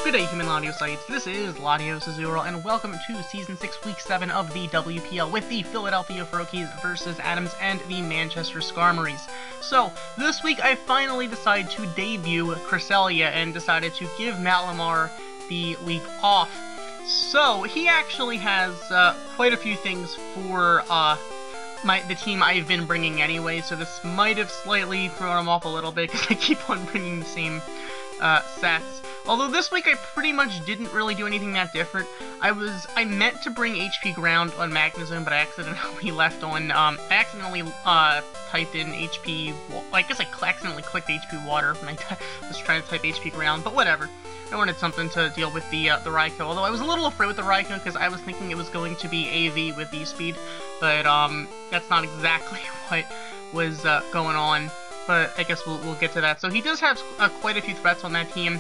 Good day, human Latiosites. This is LatiosAzurill, and welcome to Season 6, Week 7 of the WPL with the Philadelphia Froakies versus Adamz and the Manchester Skarmorys. So, this week I finally decided to debut Cresselia and decided to give Malamar the week off. So, he actually has quite a few things for the team I've been bringing anyway, so this might have slightly thrown him off a little bit because I keep on bringing the same sets. Although this week I pretty much didn't really do anything that different. I meant to bring HP Ground on Magnezone, but I accidentally left on, I accidentally typed in HP, well, I guess I accidentally clicked HP Water when I was trying to type HP Ground, but whatever. I wanted something to deal with the Raikou, although I was a little afraid with the Raikou because I was thinking it was going to be AV with E-Speed, but that's not exactly what was going on, but I guess we'll get to that. So he does have quite a few threats on that team.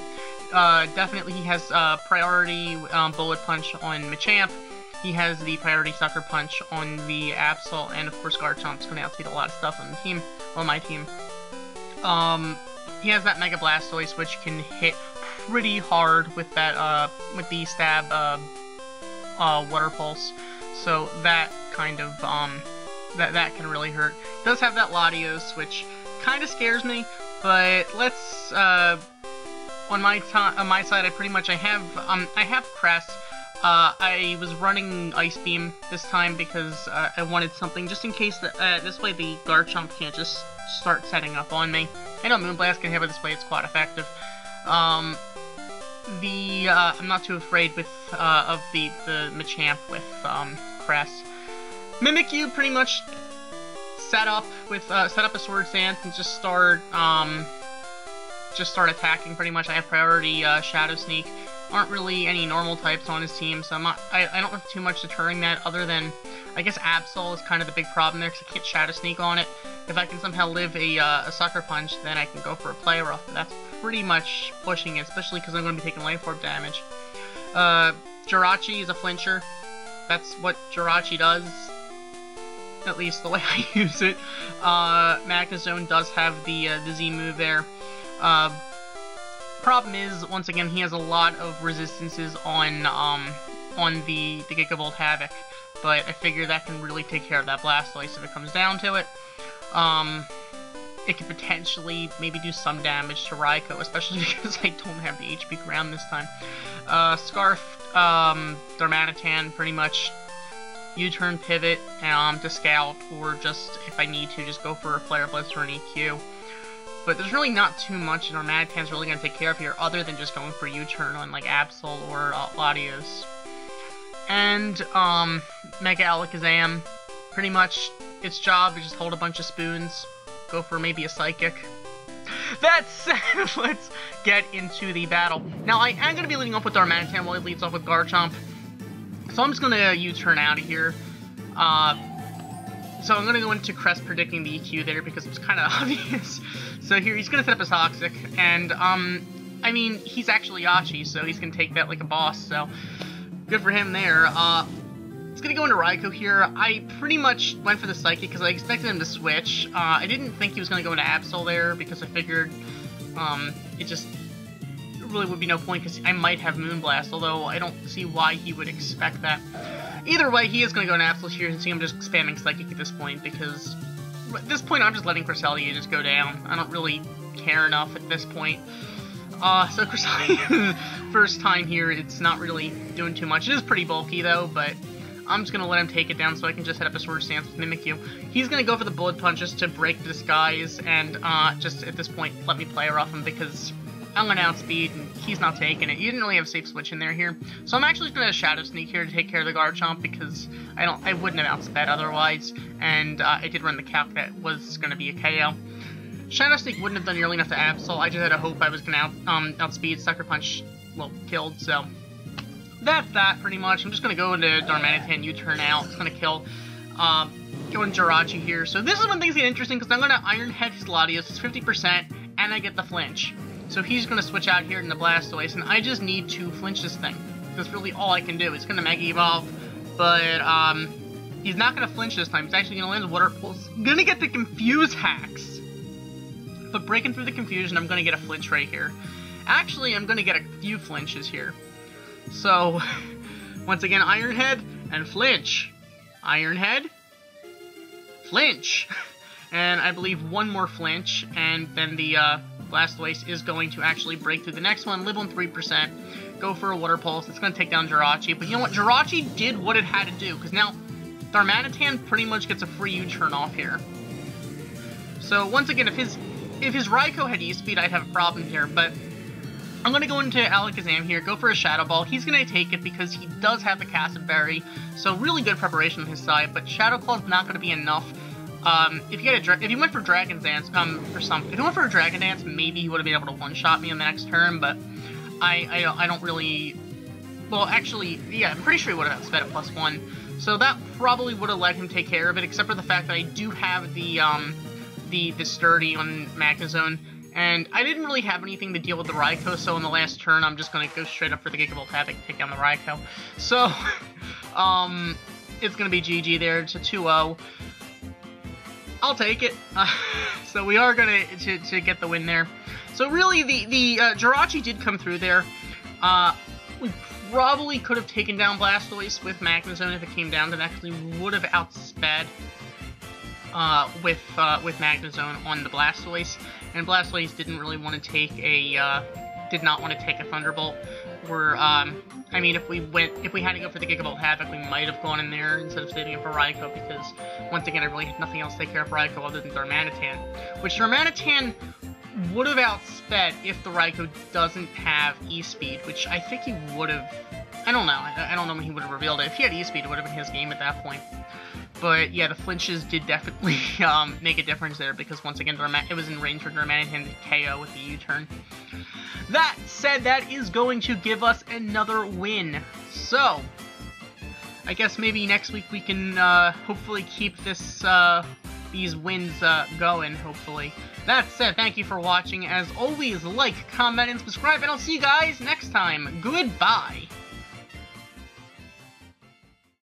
Definitely he has priority Bullet Punch on Machamp. He has the priority Sucker Punch on the Absol, and of course Garchomp's going to outspeed a lot of stuff on the team, on my team. He has that Mega Blastoise, which can hit pretty hard with that with the stab Water Pulse, so that kind of that can really hurt. He does have that Latios, which kind of scares me, but let's on my side, I have Crest. I was running Ice Beam this time because I wanted something just in case that this way the Garchomp can't just start setting up on me. I know Moonblast can hit, but this way it's quite effective. I'm not too afraid with of the Machamp with Crest. Mimikyu pretty much set up a Swords Dance and just start attacking pretty much. I have priority Shadow Sneak. Aren't really any normal types on his team, so I don't have too much deterring that, other than I guess Absol is kind of the big problem there because I can't Shadow Sneak on it. If I can somehow live a Sucker Punch, then I can go for a Play Rough. That's pretty much pushing it, especially because I'm going to be taking Life Orb damage. Jirachi is a flincher. That's what Jirachi does, at least the way I use it. Magnezone does have the Z move there. Problem is, once again, he has a lot of resistances on the Gigavolt Havoc, but I figure that can really take care of that Blastoise if it comes down to it. It could potentially maybe do some damage to Raikou, especially because I don't have the HP Ground this time. Scarf, Darmanitan, pretty much U-turn pivot to Scout, or just, if I need to, just go for a Flare Blitz or an EQ. But there's really not too much that Darmanitan's really going to take care of here, other than just going for U-turn on, like, Absol or Latios. And, Mega Alakazam, pretty much, its job is just hold a bunch of spoons, go for maybe a Psychic. That said, let's get into the battle. Now, I am going to be leading off with Darmanitan while he leads off with Garchomp. So I'm just going to U-turn out of here. So I'm going to go into Crest predicting the EQ there because it's kind of obvious. So here, he's going to set up his Toxic, and, I mean, he's actually Yachi, so he's going to take that like a boss, so good for him there. He's going to go into Raikou here. I pretty much went for the Psychic because I expected him to switch. I didn't think he was going to go into Absol there because I figured, it just really would be no point because I might have Moonblast, although I don't see why he would expect that. Either way, he is going to go into Absol here, and see I'm just spamming Psychic at this point, because at this point I'm just letting Cresselia just go down. I don't really care enough at this point. So Cresselia's first time here, it's not really doing too much. It is pretty bulky though, but I'm just going to let him take it down so I can just set up a Swords Dance with Mimikyu. He's going to go for the Bullet Punch just to break the disguise, and just at this point let me play her off him because I'm going to outspeed, and he's not taking it. You didn't really have safe switch in there here. So I'm actually going to Shadow Sneak here to take care of the Garchomp, because I wouldn't have outsped otherwise, and I did run the calc that was going to be a KO. Shadow Sneak wouldn't have done nearly enough to Absol. I just had a hope I was going to outspeed. Sucker Punch, well, killed, so that's that pretty much. I'm just going to go into Darmanitan, U-turn out. It's going to kill. Go into Jirachi here. So this is when things get interesting, because I'm going to Iron Head his Latios. It's 50%, and I get the flinch. So he's going to switch out here in the Blastoise, and I just need to flinch this thing. That's really all I can do. It's going to Mega Evolve, but he's not going to flinch this time. He's actually going to land his Water Pulse. Going to get the Confuse Hacks. But breaking through the confusion, I'm going to get a flinch right here. Actually, I'm going to get a few flinches here. So, once again, Iron Head and flinch. Iron Head, flinch. And I believe one more flinch, and then the Blastoise is going to actually break through the next one, live on 3%, go for a Water Pulse. It's going to take down Jirachi, but you know what? Jirachi did what it had to do, because now Darmanitan pretty much gets a free U-turn off here. So once again, if his Raikou had E-Speed, I'd have a problem here, but I'm going to go into Alakazam here, go for a Shadow Ball. He's going to take it because he does have the Acid Berry, so really good preparation on his side, but Shadow Claw is not going to be enough. If you went for Dragon Dance, if you went for a Dragon Dance, maybe he would have been able to one-shot me on the next turn, but I don't really, well, actually, yeah, I'm pretty sure he would have sped at +1, so that probably would have let him take care of it, except for the fact that I do have the Sturdy on Magnezone, and I didn't really have anything to deal with the Raikou, so in the last turn, I'm just going to go straight up for the Gigavolt Havoc, take down the Raikou. So, it's going to be GG there. It's a 2-0. I'll take it. So we are going to get the win there. So really, the Jirachi did come through there. We probably could have taken down Blastoise with Magnezone if it came down to that, because we would have outsped with Magnezone on the Blastoise, and Blastoise didn't really want to take a Thunderbolt. Or I mean, if we had to go for the Gigavolt Havoc, we might have gone in there instead of saving it for Raikou, because once again, I really had nothing else to take care of Raikou other than Darmanitan, which Darmanitan would have outsped if the Raikou doesn't have E-Speed, which I think he would have. I don't know. I don't know when he would have revealed it. If he had E-Speed, it would have been his game at that point. But yeah, the flinches did definitely make a difference there, because once again, it was in range for Darmanitan to KO with the U-turn. That said, that is going to give us another win. So, I guess maybe next week we can hopefully keep these wins going, hopefully. That said, thank you for watching. As always, like, comment, and subscribe, and I'll see you guys next time. Goodbye.